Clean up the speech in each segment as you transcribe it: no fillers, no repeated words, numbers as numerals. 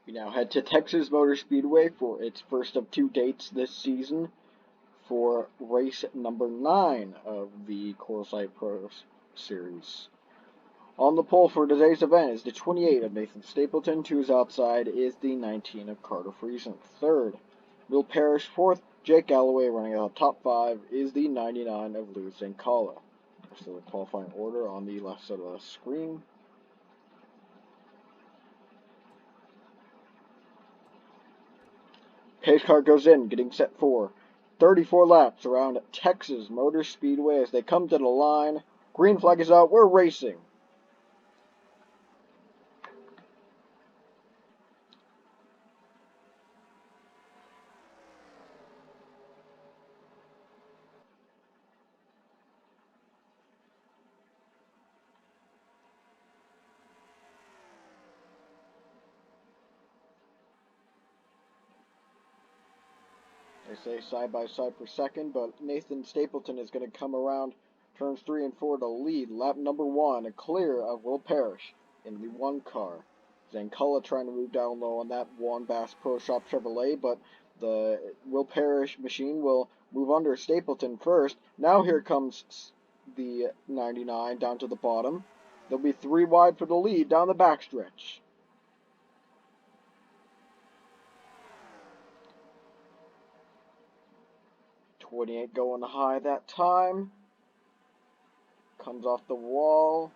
We now head to Texas Motor Speedway for its first of two dates this season for race number 9 of the Coors Light Cup Series. On the pole for today's event is the 28 of Nathan Stapleton. To his outside is the 19 of Carter Friesen. Third, Will Parrish. Fourth, Jake Galloway. Running out top 5 is the 99 of Lou Zancala. So the qualifying order on the left side of the screen. Pace car goes in, getting set for 34 laps around Texas Motor Speedway as they come to the line. Green flag is out. We're racing. They say side by side for second, but Nathan Stapleton is going to come around turns 3 and 4 to lead. Lap number 1, clear of Will Parrish in the 1 car. Zancala trying to move down low on that one Bass Pro Shop Chevrolet, but the Will Parrish machine will move under Stapleton first. Now here comes the 99 down to the bottom. There'll be 3 wide for the lead down the backstretch. .28 going high that time. Comes off the wall.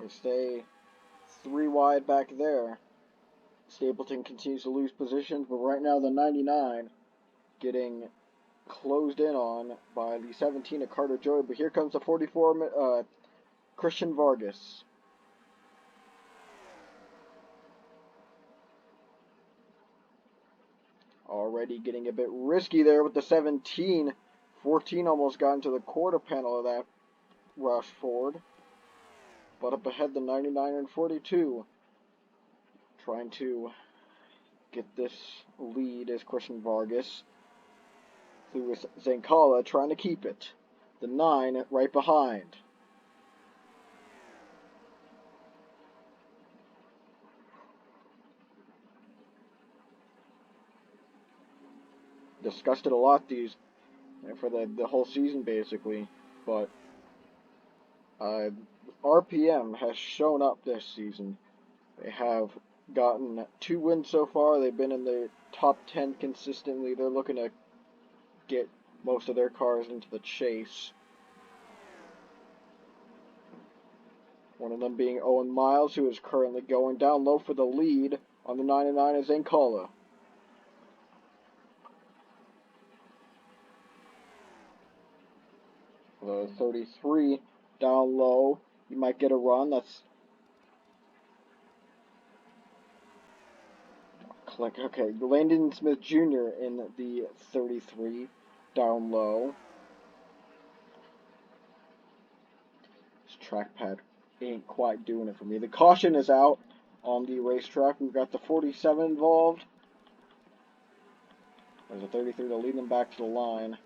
They stay 3 wide back there. Stapleton continues to lose positions, but right now the 99 getting closed in on by the 17 of Carter Joy. But here comes the 44 Christian Vargas. Already getting a bit risky there with the 17. 14 almost got into the quarter panel of that rush forward. But up ahead, the 99 and 42. Trying to get this lead is Christian Vargas. Through Zancala trying to keep it. The 9 right behind. Discussed it a lot for the whole season basically, but RPM has shown up this season. They have gotten 2 wins so far. They've been in the top 10 consistently. They're looking to get most of their cars into the chase. One of them being Owen Miles, who is currently going down low for the lead on the 99 is Zancala. The 33 down low. You might get a run. That's click. Okay, Landon Smith Jr. in the 33 down low. This trackpad ain't quite doing it for me. The caution is out on the racetrack. We've got the 47 involved. There's a 33 to lead them back to the line.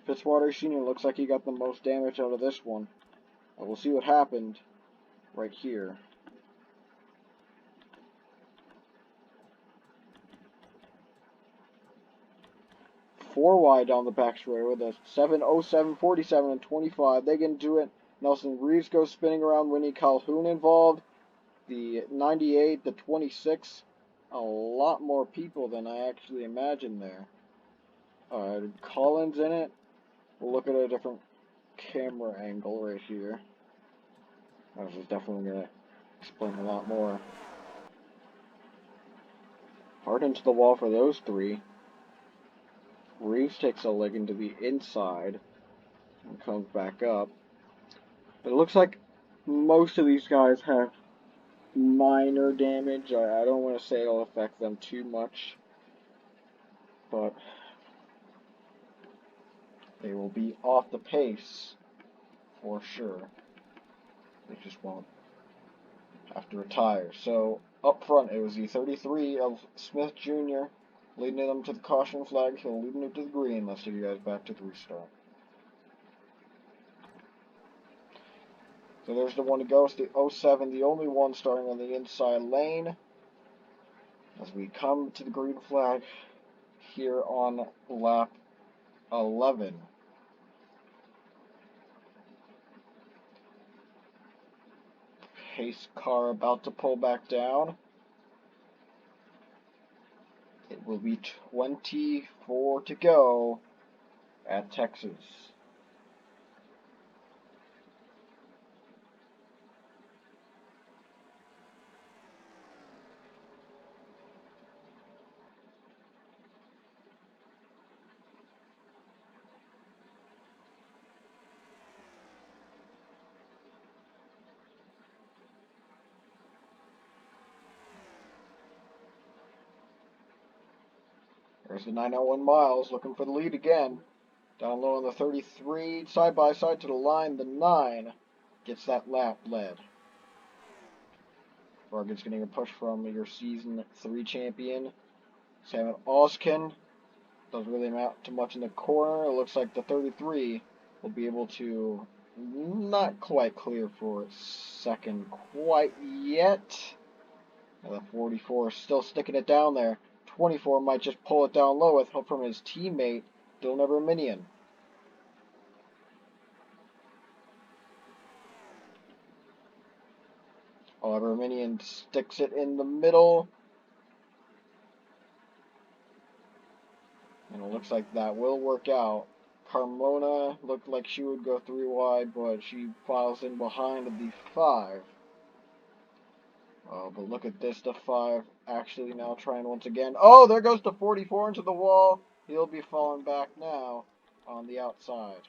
Fitzwater Sr. looks like he got the most damage out of this one. We'll see what happened right here. Four wide down the back straight with a 7:07, 47, and 25. They can do it. Nelson Reeves goes spinning around. Winnie Calhoun involved. The 98, the 26. A lot more people than I actually imagined there. Collins in it. We'll look at a different camera angle right here. This is definitely going to explain a lot more. Hard into the wall for those 3. Reeves takes a leg into the inside and comes back up. But it looks like most of these guys have minor damage. I don't want to say it'll affect them too much, but they will be off the pace for sure. They just won't have to retire. So up front, it was the 33 of Smith Jr. leading them to the caution flag. He'll lead them to the green. Let's take you guys back to the restart. So there's the one to go. It's the 07, the only one starting on the inside lane. As we come to the green flag here on lap 11. Pace car about to pull back down. It will be 24 to go at Texas. There's the 901 miles looking for the lead again. Down low on the 33, side by side to the line, the 9 gets that lap led. Vargas getting a push from your season 3 champion, Sam Oskin. Doesn't really amount to much in the corner. It looks like the 33 will be able to not quite clear for second quite yet. And the 44 is still sticking it down there. 24 might just pull it down low with help from his teammate, Dylan Everminian. Everminian sticks it in the middle. And it looks like that will work out. Carmona looked like she would go 3 wide, but she files in behind the 5. Oh, but look at this, the 5 actually now trying once again. Oh, there goes the 44 into the wall. He'll be falling back now on the outside.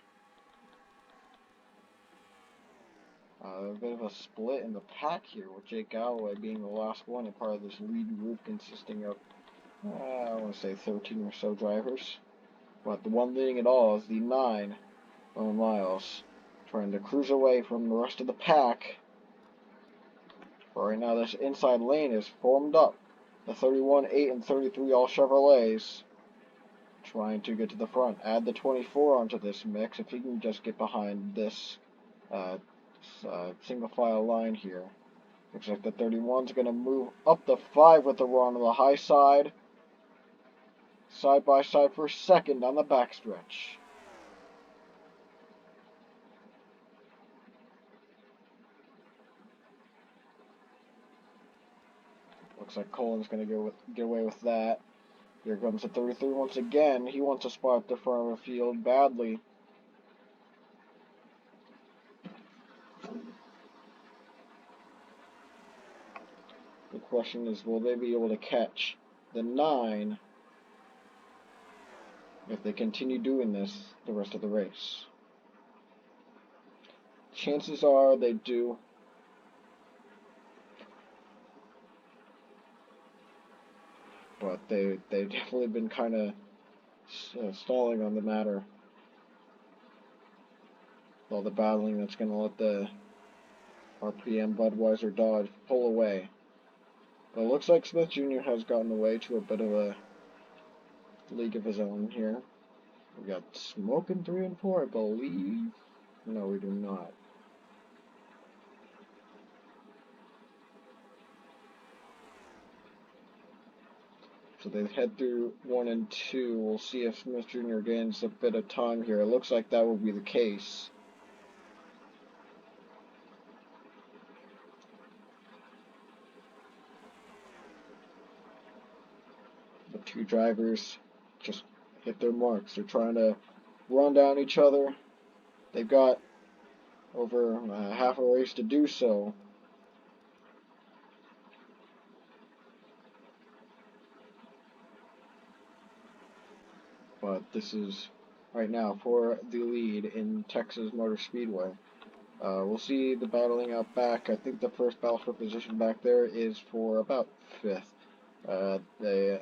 A bit of a split in the pack here, with Jake Galloway being the last one and part of this lead group consisting of, I want to say 13 or so drivers. But the one leading it all is the 9, Owen Miles, trying to cruise away from the rest of the pack. But right now, this inside lane is formed up. The 31, 8, and 33 all Chevrolets trying to get to the front. Add the 24 onto this mix if he can just get behind this single file line here. Looks like the 31's going to move up the 5 with the run on the high side. Side by side for second on the backstretch. Looks like Colin's going to get away with that. Here comes the 33 once again. He wants a spot at the front of the field badly. The question is, will they be able to catch the 9 if they continue doing this the rest of the race? Chances are they do. But they've definitely been kind of stalling on the matter. All the battling that's going to let the RPM Budweiser Dodge pull away. But it looks like Smith Jr. has gotten away to a bit of a league of his own here. We got smoke in 3 and 4, I believe. No, we do not. So they head through 1 and 2. We'll see if Smith Jr. gains a bit of time here. It looks like that will be the case. The two drivers just hit their marks. They're trying to run down each other. They've got over half a race to do so. But this is right now for the lead in Texas Motor Speedway. We'll see the battling out back. I think the first battle for position back there is for about 5th. The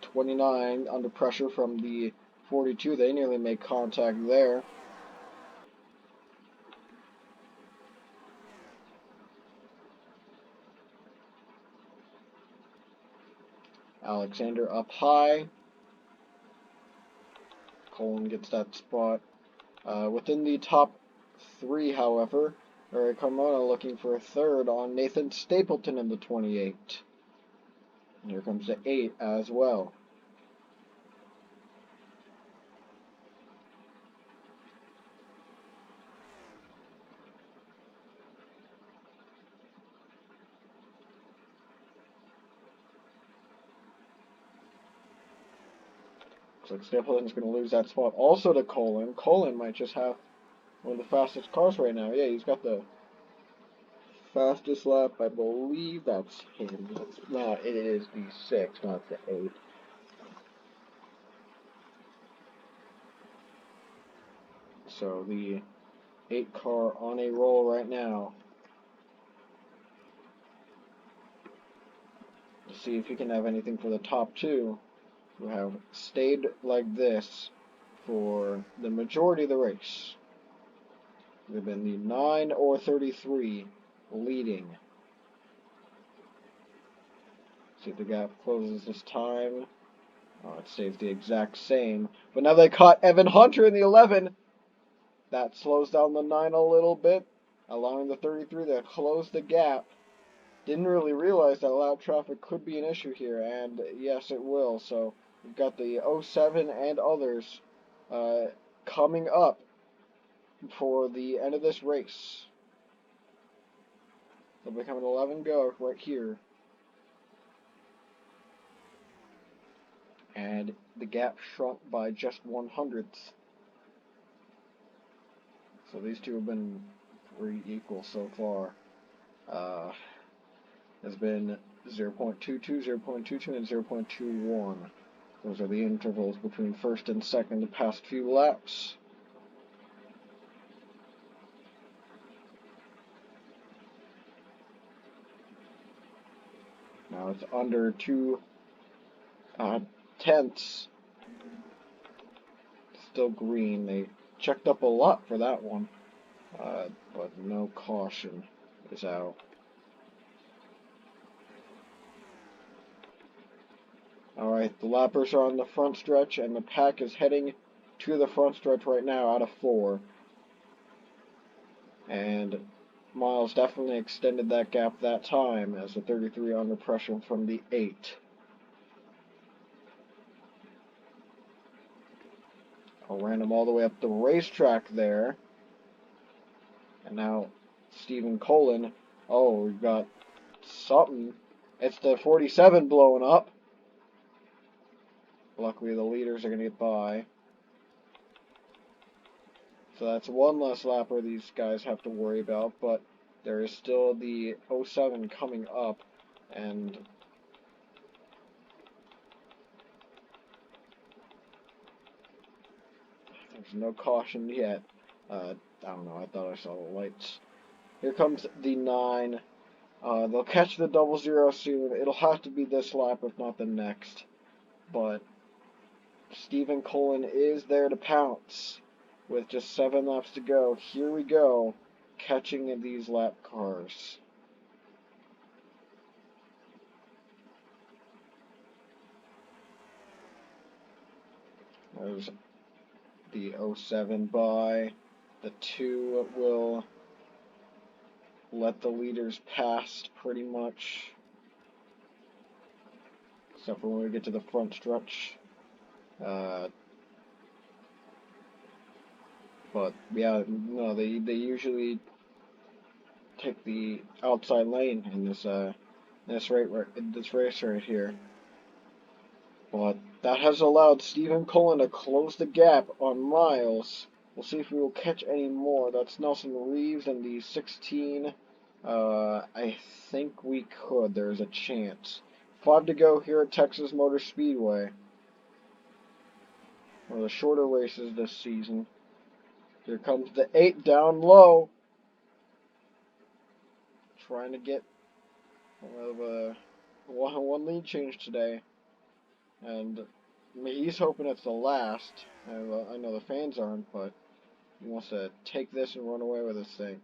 29 under pressure from the 42. They nearly make contact there. Alexander up high. Colin gets that spot. Within the top 3, however, Eric Carmona looking for a third on Nathan Stapleton in the 28. And here comes the 8 as well. Looks like Stapleton's going to lose that spot also to Colin. Colin might just have one of the fastest cars right now. Yeah, he's got the fastest lap. I believe that's him. No, it is the 6, not the 8. So the 8 car on a roll right now. Let's see if he can have anything for the top 2, who have stayed like this for the majority of the race. They've been the 9 or 33 leading. See if the gap closes this time. Oh, it stays the exact same. But now they caught Evan Hunter in the 11. That slows down the 9 a little bit, allowing the 33 to close the gap. Didn't really realize that lap traffic could be an issue here, and yes, it will. So we've got the 07 and others coming up for the end of this race. They'll become an 11 go right here. And the gap shrunk by just 1/100th. So these two have been pretty equal so far. Has been 0.22, 0.22, and 0.21. Those are the intervals between first and second the past few laps. Now it's under 2 tenths. Still green. They checked up a lot for that one. But no caution is out. Alright, the lappers are on the front stretch, and the pack is heading to the front stretch right now out of 4. And Miles definitely extended that gap that time as the 33 under pressure from the 8. I ran him all the way up the racetrack there. And now Stephen Colin. Oh, we've got something. It's the 47 blowing up. Luckily, the leaders are going to get by. So that's one less lapper these guys have to worry about, but there is still the 07 coming up, and there's no caution yet. I don't know, I thought I saw the lights. Here comes the 9. They'll catch the 00 soon. It'll have to be this lap, if not the next. But Stephen Colin is there to pounce. With just 7 laps to go, here we go, catching these lap cars. There's the 07 by. The 2 will let the leaders pass pretty much. Except for when we get to the front stretch. But yeah, no, they usually take the outside lane in this race right here. But that has allowed Stephen Colin to close the gap on Miles. We'll see if we will catch any more. That's Nelson Reeves in the 16. I think we could. There's a chance. 5 to go here at Texas Motor Speedway. One of the shorter races this season. Here comes the 8 down low. Trying to get one lead change today. And he's hoping it's the last. I know the fans aren't, but he wants to take this and run away with this thing.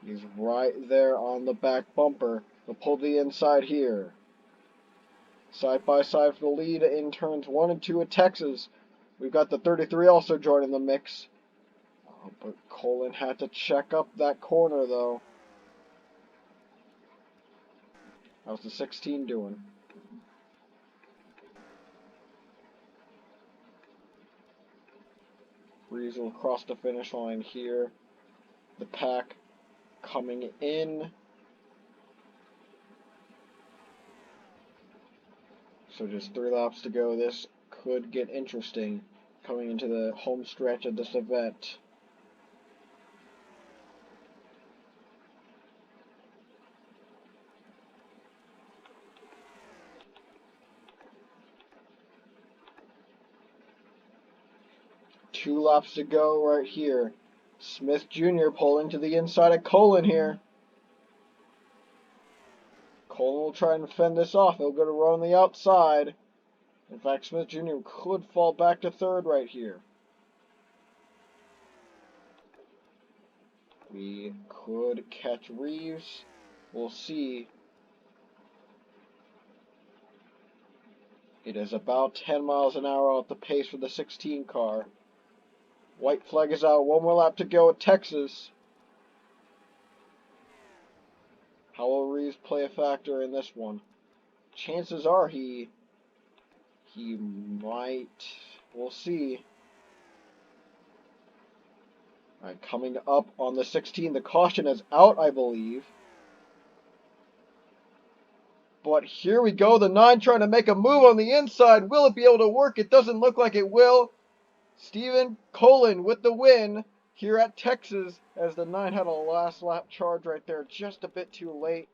He's right there on the back bumper. He'll pull the inside here. Side by side for the lead in turns 1 and 2 at Texas. We've got the 33 also joining the mix. Oh, but Colin had to check up that corner, though. How's the 16 doing? Reeves will cross the finish line here. The pack coming in. So just 3 laps to go. This could get interesting coming into the home stretch of this event. Two laps to go right here. Smith Jr. pulling to the inside of Colin here. Colin will try and fend this off. He'll go to row on the outside. In fact, Smith Jr. could fall back to third right here. We could catch Reeves. We'll see. It is about 10 miles an hour at the pace for the 16 car. White flag is out. One more lap to go at Texas. How will Reeves play a factor in this one? Chances are he might. We'll see. Alright, coming up on the 16. The caution is out, I believe. But here we go. The 9 trying to make a move on the inside. Will it be able to work? It doesn't look like it will. Stephen Colin with the win here at Texas, as the 9 had a last lap charge right there just a bit too late.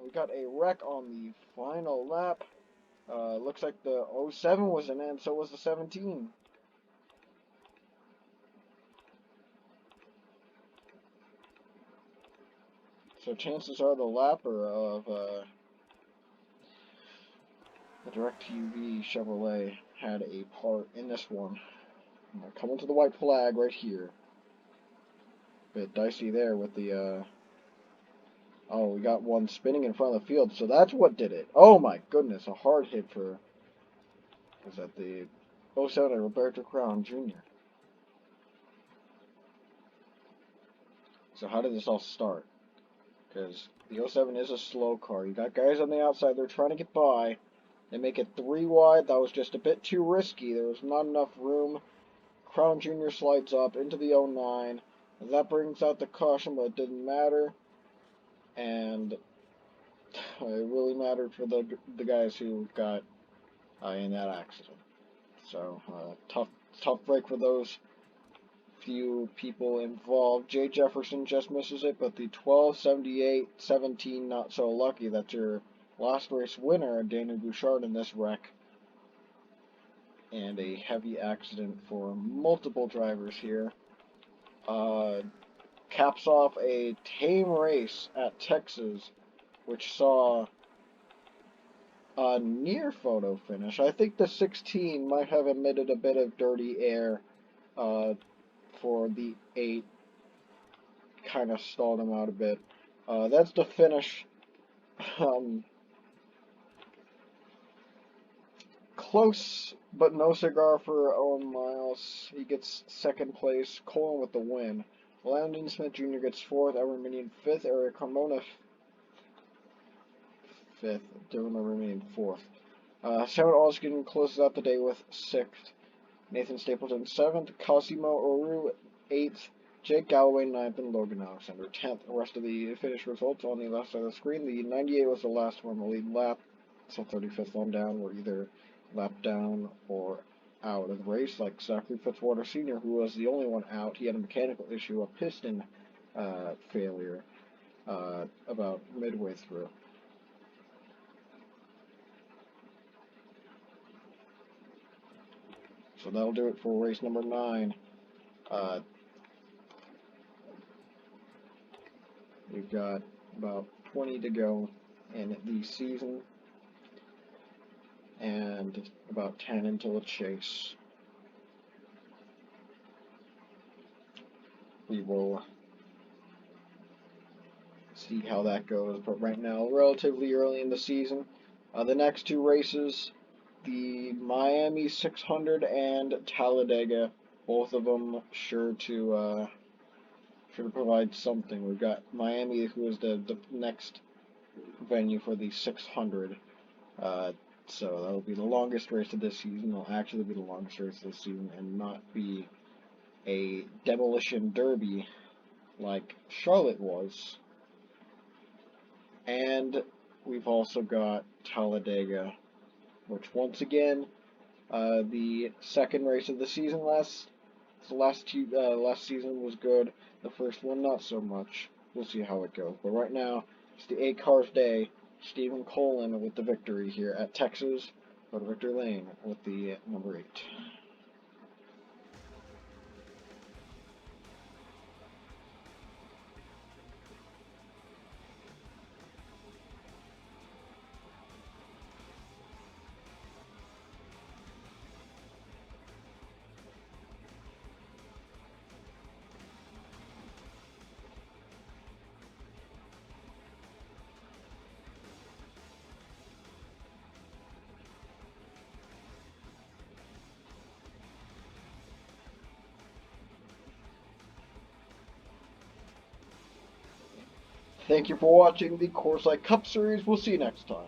We got a wreck on the final lap. Looks like the 07 was an end, so was the 17. So chances are the lapper of the DirecTV Chevrolet had a part in this one. Coming to the white flag right here. Bit dicey there with the oh, we got one spinning in front of the field, so that's what did it. Oh my goodness, a hard hit for, was that the 07 Roberto Crown Jr. So how did this all start? Because the 07 is a slow car. You got guys on the outside, they're trying to get by. They make it 3 wide. That was just a bit too risky. There was not enough room. Crown Jr. slides up into the 09. That brings out the caution, but it didn't matter. And it really mattered for the guys who got in that accident. So tough break for those few people involved. Jay Jefferson just misses it, but the 12, 78, 17 not so lucky. That's your last race winner, Daniel Bouchard, in this wreck. And a heavy accident for multiple drivers here. Caps off a tame race at Texas, which saw a near photo finish. I think the 16 might have emitted a bit of dirty air for the 8. Kind of stalled him out a bit. That's the finish. Close, but no cigar for Owen Miles. He gets second place. Colin with the win. Landon Smith Jr. gets 4th. Edward Minion 5th. Eric Carmona 5th. Dylan remaining 4th. Sam All's getting closes out the day with 6th. Nathan Stapleton 7th. Cosimo Oru 8th. Jake Galloway 9th, and Logan Alexander 10th. The rest of the finish results on the left side of the screen. The 98 was the last one, the lead lap. So 35th one down were either lap down or out of the race, like Zachary Fitzwater Sr., who was the only one out. He had a mechanical issue, a piston failure, about midway through. So that'll do it for race number 9. We've got about 20 to go in the season, and about 10 until a chase. We will see how that goes, but right now, relatively early in the season. The next 2 races, the Miami 600 and Talladega Both of them sure to provide something. We've got Miami, who is the next venue for the 600. Uh, so that'll be the longest race of this season. It'll actually be the longest race of this season and not be a demolition derby like Charlotte was. And we've also got Talladega, which once again, the second race of the season last season was good. The first one not so much. We'll see how it goes. But right now, it's the 8 cars day. Stephen Colin with the victory here at Texas. Go to Victory Lane with the number 8. Thank you for watching the Coors Light Cup Series. We'll see you next time.